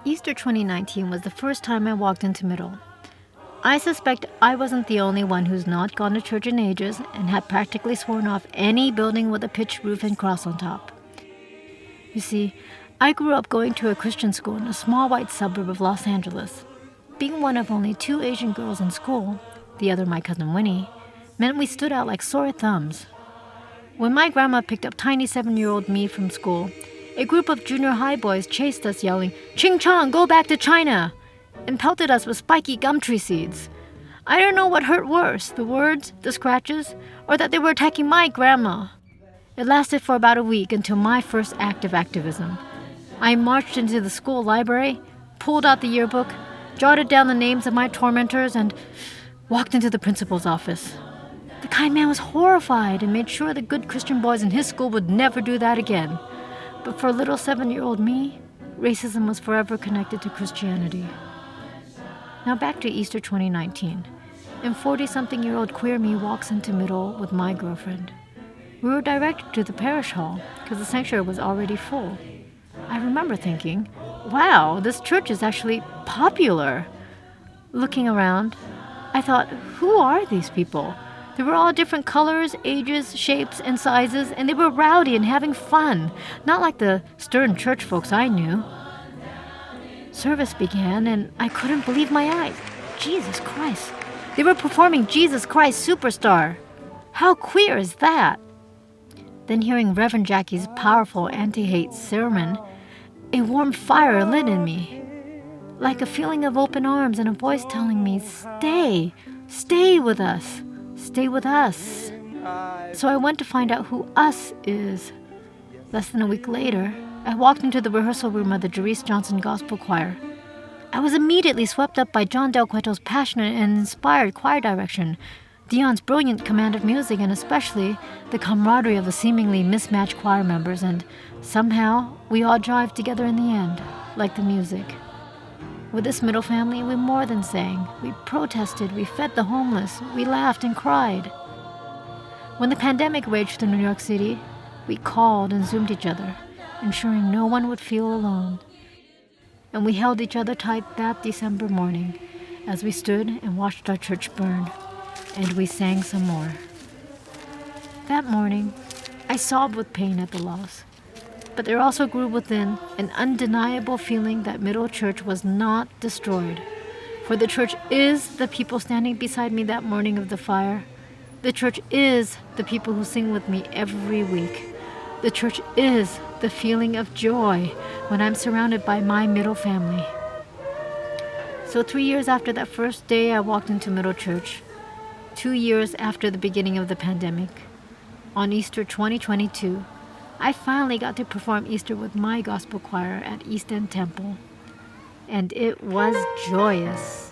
Easter 2019 was the first time I walked into middle. I suspect I wasn't the only one who's not gone to church in ages and had practically sworn off any building with a pitched roof and cross on top. You see, I grew up going to a Christian school in a small white suburb of Los Angeles. Being one of only 2 Asian girls in school, the other my cousin Winnie, meant we stood out like sore thumbs. When my grandma picked up tiny 7-year-old me from school, a group of junior high boys chased us yelling, "Ching Chong, go back to China!" and pelted us with spiky gum tree seeds. I don't know what hurt worse, the words, the scratches, or that they were attacking my grandma. It lasted for about a week until my first act of activism. I marched into the school library, pulled out the yearbook, jotted down the names of my tormentors, and walked into the principal's office. The kind man was horrified and made sure the good Christian boys in his school would never do that again. But for little 7-year-old me, racism was forever connected to Christianity. Now back to Easter 2019, and 40-something-year-old queer me walks into middle with my girlfriend. We were directed to the parish hall because the sanctuary was already full. I remember thinking, wow, this church is actually popular. Looking around, I thought, who are these people? They were all different colors, ages, shapes, and sizes, and they were rowdy and having fun, not like the stern church folks I knew. Service began, and I couldn't believe my eyes. Jesus Christ. They were performing Jesus Christ Superstar. How queer is that? Then hearing Reverend Jackie's powerful anti-hate sermon, a warm fire lit in me. Like a feeling of open arms and a voice telling me, stay with us. Stay with us. So I went to find out who us is. Less than a week later, I walked into the rehearsal room of the Jerriese Johnson Gospel Choir. I was immediately swept up by John Del Cueto's passionate and inspired choir direction, Dion's brilliant command of music, and especially the camaraderie of the seemingly mismatched choir members, and somehow we all jived together in the end, like the music. With this middle family, we more than sang. We protested, we fed the homeless, we laughed and cried. When the pandemic raged through New York City, we called and Zoomed each other, ensuring no one would feel alone. And we held each other tight that December morning as we stood and watched our church burn, and we sang some more. That morning, I sobbed with pain at the loss. But there also grew within an undeniable feeling that Middle Church was not destroyed. For the church is the people standing beside me that morning of the fire. The church is the people who sing with me every week. The church is the feeling of joy when I'm surrounded by my Middle family. So 3 years after that first day I walked into Middle Church, 2 years after the beginning of the pandemic, on Easter 2022, I finally got to perform Easter with my gospel choir at East End Temple, and it was joyous.